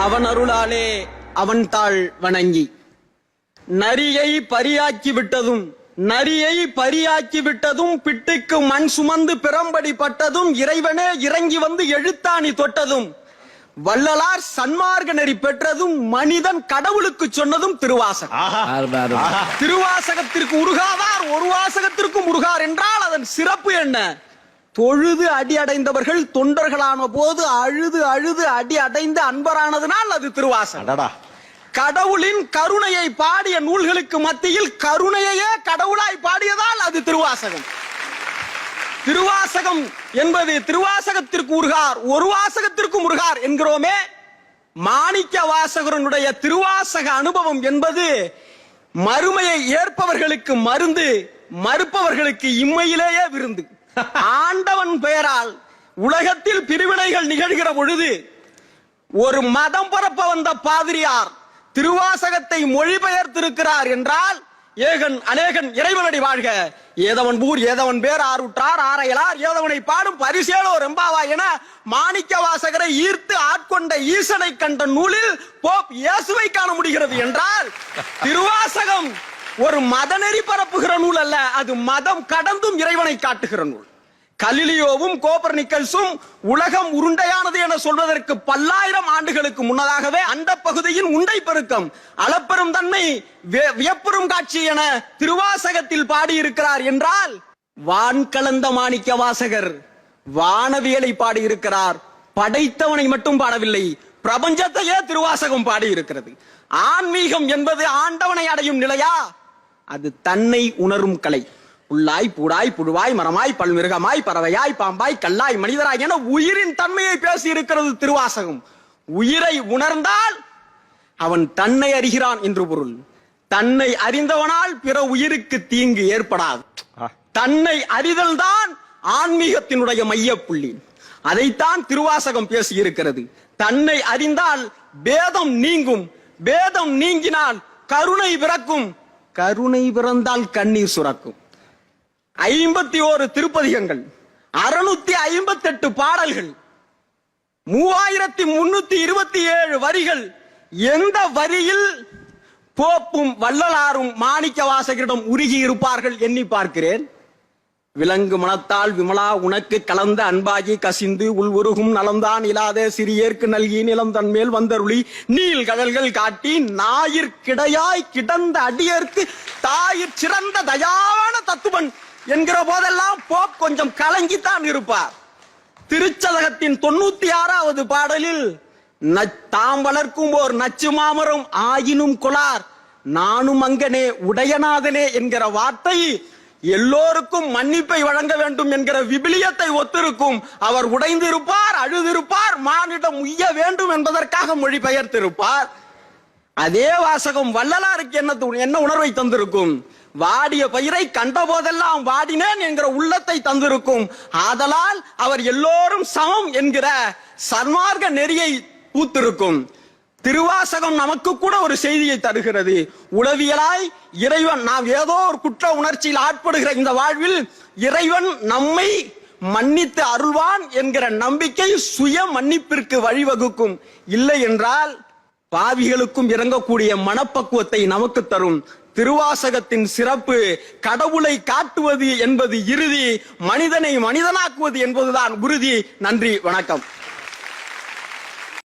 அவன் அருளாலே அவன் தாள் வணங்கி நரியை பரியாக்கி விட்டதும் பிட்டுக்கு மண் சுமந்து பிறம்படி பட்டதும் இறைவனே இறங்கி வந்து எழுத்தாணி தொட்டதும் வள்ளலார் சன்மார்க்க நெறி பெற்றதும் மனிதன் கடவுளுக்கு சொன்னதும் திருவாசகம். திருவாசகத்திற்கு உருகாதார் ஒரு வாசகத்திற்கும் உருகார் என்றால் அதன் சிறப்பு என்ன? தொழுது அடி அடைந்தவர்கள் தொண்டர்களான போது அழுது அழுது அடி அடைந்து அன்பரானதுனால் அது திருவாசகம். கடவுளின் கருணையை பாடிய நூல்களுக்கு மத்தியில் கருணையையே கடவுளாய் பாடியதால் அது திருவாசகம். திருவாசகம் என்பது திருவாசகத்திற்கு உருகார் ஒரு வாசகத்திற்கும் உருகார் என்கிறோமே. மாணிக்க வாசகருடைய திருவாசக அனுபவம் என்பது மறுமையை ஏற்பவர்களுக்கு மருந்து, மறுப்பவர்களுக்கு இம்மையிலேயே விருந்து. ஆண்டவன் பெயரால் உலகத்தில் பிரிவினைகள் நிகழ்கிற பொழுது ஒரு மதம் பரப்ப வந்த பாதிரியார் திருவாசகத்தை மொழிபெயர்த்திருக்கிறார் என்றால் ஏகன் அநேகன் இறைவனடி வாழ்க, ஏதவன் ஊர் ஏதவன் பேர் ஆறுற்றார் ஆரையலார் ஏதவனை பாடும் பரிசேலோ ரெம்பாவா என மாணிக்க வாசகரை ஈர்த்து ஆட்கொண்ட ஈசனை கண்ட நூலில் போப் இயேசுவை காண முடிகிறது என்றால் திருவாசகம் ஒரு மதநெறி பரப்புகிற நூல் அல்ல, அது மதம் கடந்தும் இறைவனை காட்டுகிற நூல். கலிலியோவும் கோப்பர்னிக்கல்ஸும் உலகம் உருண்டையானது என சொல்வதற்கு பல்லாயிரம் ஆண்டுகளுக்கு முன்னதாகவே அந்த பகுதியின் உண்டை பெருக்கம் அளப்பெரும் தன்மை வியப்பெரும் காட்சி என திருவாசகத்தில் பாடியிருக்கிறார் என்றால் வான் கலந்த மாணிக்க வாசகர் வானவியலை பாடியிருக்கிறார். படைத்தவனை மட்டும் பாடவில்லை, பிரபஞ்சத்தையே திருவாசகம் பாடியிருக்கிறது. ஆன்மீகம் என்பது ஆண்டவனை அடையும் நிலையா? அது தன்னை உணரும் கலை. புல்லாய் பூடாய் புழுவாய் மரமாய் பல்மிருகமாய் பறவையாய் பாம்பாய் கல்லாய் மனிதராய் என உயிரின் தன்மையை பேசி இருக்கிறது திருவாசகம். உயிரை உணர்ந்தால் அவன் தன்னை அறிகிறான் என்று பொருள். தன்னை அறிந்தவனால் பிற உயிருக்கு தீங்கு ஏற்படாது. தன்னை அறிதல் தான் ஆன்மீகத்தினுடைய மையப்புள்ளி. அதைத்தான் திருவாசகம் பேசி இருக்கிறது. தன்னை அறிந்தால் பேதம் நீங்கும், பேதம் நீங்கினால் கருணை பிறக்கும், கருணை பிறந்தால் கண்ணீர் சுரக்கும். 51 திருப்பதிகங்கள், 658 பாடல்கள், 3327 வரிகள். எந்த வரியில் போப்பும் வள்ளலாரும் மாணிக்க வாசகரிடம் உருகி இருப்பார்கள் எண்ணி பார்க்கிறேன். விலங்கு மனத்தால் விமலா உனக்கு கலந்த அன்பாகி கசிந்து உள்வுருகும் நலம்தான் இல்லாத சிறியேற்கு நல்கி நிலம் தன்மேல் வந்தருளி நீள் கடல்கள் காட்டி ஞாயிற்கிடையாய் கிடந்த அடியேற்கு தாயிற் சிறந்த தயாவான தத்துவன் என்கிற போதெல்லாம் போப் கொஞ்சம் கலங்கித்தான் இருப்பார். திருச்சதகத்தின் 96வது பாடலில் தாம் வளர்க்கும் ஓர் நச்சு மாமரம் ஆயினும் கொளார் நானும் அங்கனே உடையநாதனே என்கிற வார்த்தை எல்லோருக்கும் மன்னிப்பை வழங்க வேண்டும் என்கிற விபிலியத்தை ஒத்திருக்கும். அவர் உடைந்திருப்பார், அழுதிருப்பார், மானிடம் உய்ய வேண்டும் என்பதற்காக மொழிபெயர்த்திருப்பார். அதே வாசகம் வள்ளலாருக்கு என்ன உணர்வை தந்திருக்கும்? வாடிய பயிரை கண்ட போதெல்லாம் வாடினேன் என்கிற உள்ளத்தை தந்திருக்கும். ஆதலால் அவர் எல்லோரும் சமம் என்கிற சன்மார்க்க நெறியை பூத்திருக்கும். திருவாசகம் நமக்கு கூட ஒரு செய்தியை தருகிறது. உளவியலாய் இறைவன் நாம் ஏதோ ஒரு குற்ற உணர்ச்சியில் ஆட்படுகிற இந்த வாழ்வில் இறைவன் நம்மை மன்னித்து அருள்வான் என்கிற நம்பிக்கை சுய மன்னிப்பிற்கு வழிவகுக்கும். இல்லை என்றால் பாவிகளுக்கும் இறங்கக்கூடிய மனப்பக்குவத்தை நமக்கு தரும். திருவாசகத்தின் சிறப்பு கடவுளை காட்டுவது என்பது இறுதி, மனிதனை மனிதனாக்குவது என்பதுதான் உறுதி. நன்றி, வணக்கம்.